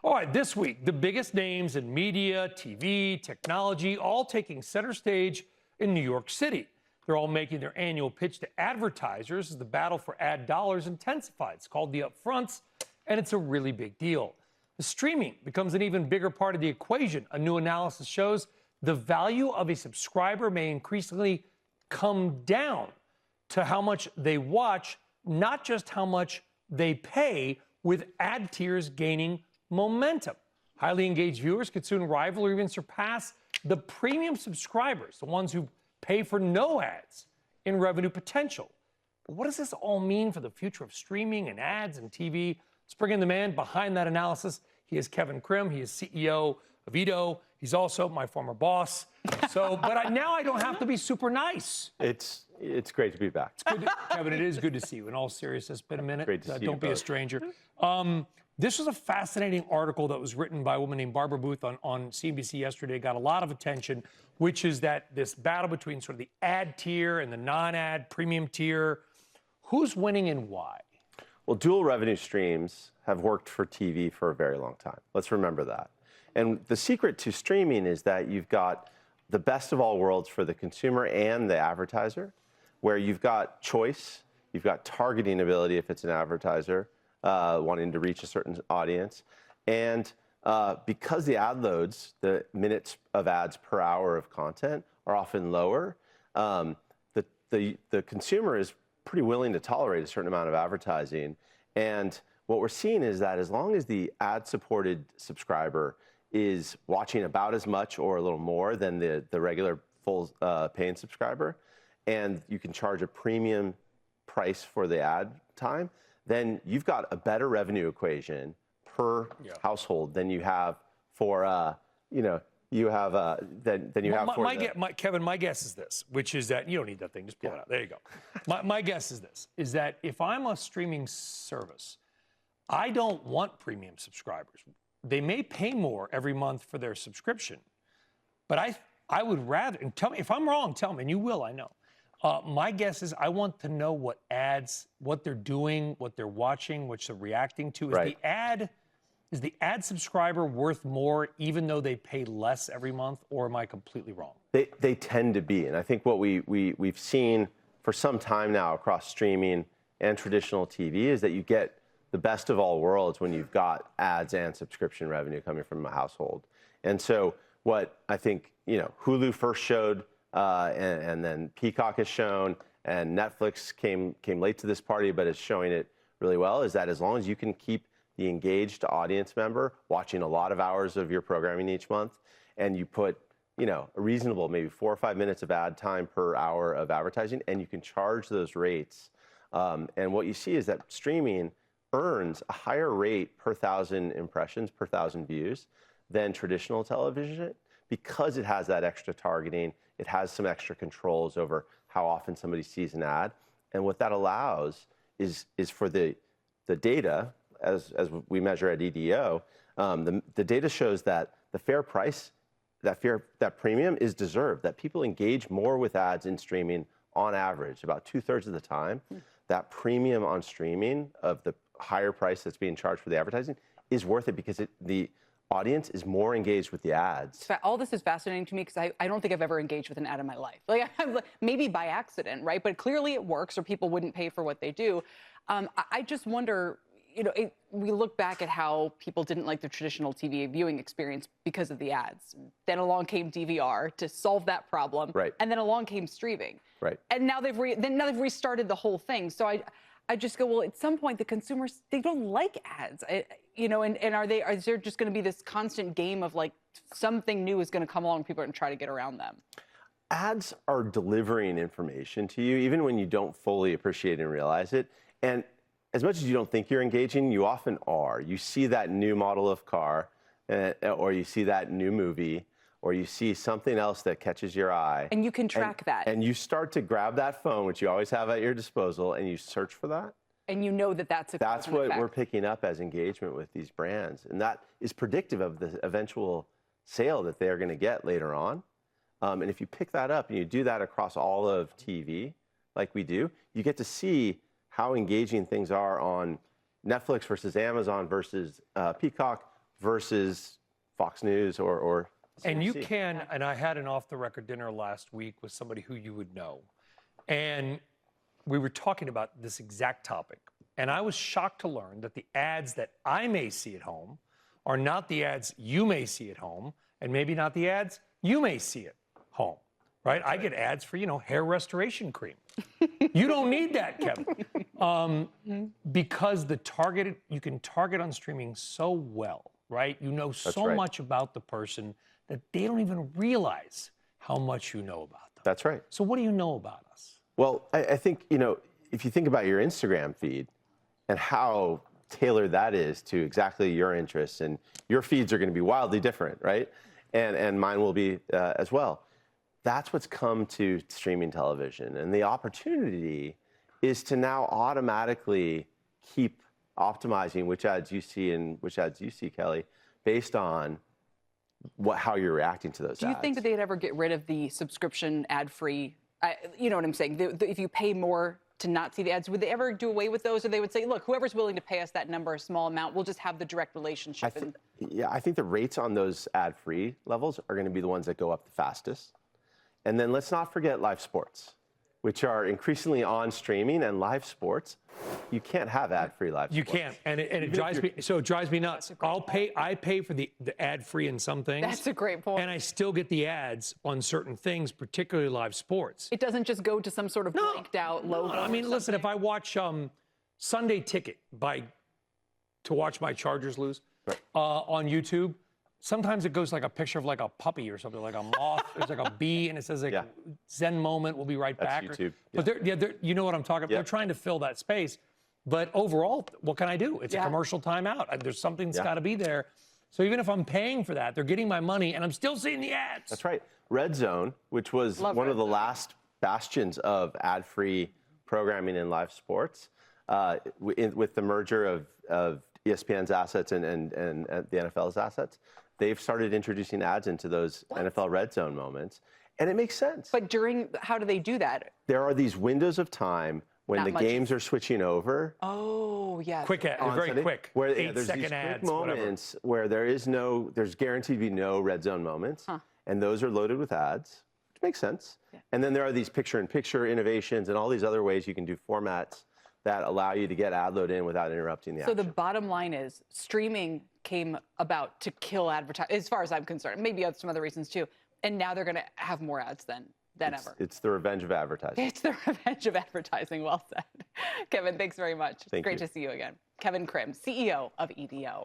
All right, this week, the biggest names in media, TV, technology, all taking center stage in New York City. They're all making their annual pitch to advertisers as the battle for ad dollars intensifies. It's called the upfronts, and it's a really big deal. The streaming becomes an even bigger part of the equation. A new analysis shows the value of a subscriber may increasingly come down to how much they watch, not just how much they pay, with ad tiers gaining momentum. Highly engaged viewers could soon rival or even surpass the premium subscribers, the ones who pay for no ads, in revenue potential. But what does this all mean for the future of streaming and ads and TV? Let's bring in the man behind that analysis. He is Kevin Krim. He is CEO of Edo. He's also my former boss. But now I don't have to be super nice. It's great to be back. It's good Kevin, it is good to see you. In all seriousness, it's been a minute. Great to see you Don't be a both. stranger. This was a fascinating article that was written by a woman named Barbara Booth on CNBC yesterday. Got a lot of attention, which is that this battle between sort of the ad tier and the non-ad premium tier. Who's winning and why? Well, dual revenue streams have worked for TV for a very long time. Let's remember that. And the secret to streaming is that you've got the best of all worlds for the consumer and the advertiser, where you've got choice, you've got targeting ability if it's an advertiser wanting to reach a certain audience. And because the ad loads, the minutes of ads per hour of content, are often lower, the consumer is pretty willing to tolerate a certain amount of advertising. And what we're seeing is that as long as the ad-supported subscriber is watching about as much or a little more than the regular full paying subscriber, and you can charge a premium price for the ad time, then you've got a better revenue equation per household than you have for than you have for Kevin, my guess is this, which is that you don't need that thing. Just pull it out. There you go. My guess is this: is that if I'm a streaming service, I don't want premium subscribers. They may pay more every month for their subscription, but I would rather, and tell me if I'm wrong, tell me, and you will, I know. My guess is I want to know what ads, what they're doing, what they're watching, what they're reacting to. Is the ad subscriber worth more even though they pay less every month, or am I completely wrong? They tend to be, and I think what we've seen for some time now across streaming and traditional TV is that you get the best of all worlds when you've got ads and subscription revenue coming from a household. And so what I think Hulu first showed, and then Peacock has shown, and Netflix came late to this party, but is showing it really well, is that as long as you can keep the engaged audience member watching a lot of hours of your programming each month, and you put a reasonable maybe 4 or 5 minutes of ad time per hour of advertising, and you can charge those rates. And what you see is that streaming earns a higher rate per 1,000 impressions, per 1,000 views than traditional television, because it has that extra targeting. It has some extra controls over how often somebody sees an ad. And what that allows is for the data, as we measure at EDO, the data shows that the fair price, that premium is deserved, that people engage more with ads in streaming on average, about 2/3 of the time. That premium on streaming of the higher price that's being charged for the advertising is worth it because the audience is more engaged with the ads. All this is fascinating to me because I don't think I've ever engaged with an ad in my life. Like, maybe by accident, right? But clearly it works, or people wouldn't pay for what they do. I just wonder, we look back at how people didn't like the traditional TV viewing experience because of the ads. Then along came DVR to solve that problem. Right. And then along came streaming. Right. And now they've restarted the whole thing. So I just go, well, at some point the consumers, they don't like ads, and is there just going to be this constant game of like something new is going to come along, people are going to try to get around them? Ads are delivering information to you even when you don't fully appreciate and realize it. And as much as you don't think you're engaging, you often are. You see that new model of car, or you see that new movie, or you see something else that catches your eye. And you can track that. And you start to grab that phone, which you always have at your disposal, and you search for that. And you know that that's what we're picking up as engagement with these brands. And that is predictive of the eventual sale that they're going to get later on. And if you pick that up and you do that across all of TV, like we do, you get to see how engaging things are on Netflix versus Amazon versus Peacock versus Fox News or And you CNBC. can, and I had an off-the-record dinner last week with somebody who you would know. And we were talking about this exact topic. And I was shocked to learn that the ads that I may see at home are not the ads you may see at home, and maybe not the ads you may see at home, right? I get ads for, hair restoration cream. You don't need that, Kevin. Because you can target on streaming so well, right? You know so right. much about the person that they don't even realize how much you know about them. That's right. So what do you know about us? Well, I think, if you think about your Instagram feed and how tailored that is to exactly your interests, and your feeds are going to be wildly different, right? And mine will be as well. That's what's come to streaming television. And the opportunity is to now automatically keep optimizing which ads you see and which ads you see, Kelly, based on how you're reacting to those Do you ads. think that they'd ever get rid of the subscription ad-free? You know what I'm saying? If you pay more to not see the ads, would they ever do away with those? Or they would say, look, whoever's willing to pay us that number, a small amount, we'll just have the direct relationship. I think the rates on those ad-free levels are going to be the ones that go up the fastest. And then let's not forget live sports, which are increasingly on streaming, and live sports, you can't have ad-free live sports. You can't, and it drives me. So it drives me nuts. I pay for the ad-free in some things. That's a great point. And I still get the ads on certain things, particularly live sports. It doesn't just go to some sort of blanked out logo. I mean, listen, if I watch Sunday Ticket to watch my Chargers lose on YouTube, sometimes it goes like a picture of like a puppy or something, like a moth. There's like a bee, and it says like Zen moment. We'll be right back. YouTube. But you know what I'm talking about. Yeah. They're trying to fill that space. But overall, what can I do? It's a commercial timeout. There's something that's got to be there. So even if I'm paying for that, they're getting my money, and I'm still seeing the ads. That's right. Red Zone, which was one of the last bastions of ad-free programming in live sports, with the merger of ESPN's assets and the NFL's assets, they've started introducing ads into those NFL Red Zone moments, and it makes sense. But how do they do that? There are these windows of time when Not the much. games are switching over. Oh, yes. Quick ad, on very Sunday, quick. Where 8-second there's these ads, quick moments where there's guaranteed to be no Red Zone moments, and those are loaded with ads, which makes sense. Yeah. And then there are these picture-in-picture innovations and all these other ways you can do formats that allow you to get ad load in without interrupting the action. So the bottom line is streaming came about to kill advertising, as far as I'm concerned. Maybe some other reasons too. And now they're going to have more ads than ever. It's the revenge of advertising. It's the revenge of advertising. Well said. Kevin, thanks very much. Thank Great you. to see you again. Kevin Krim, CEO of EDO.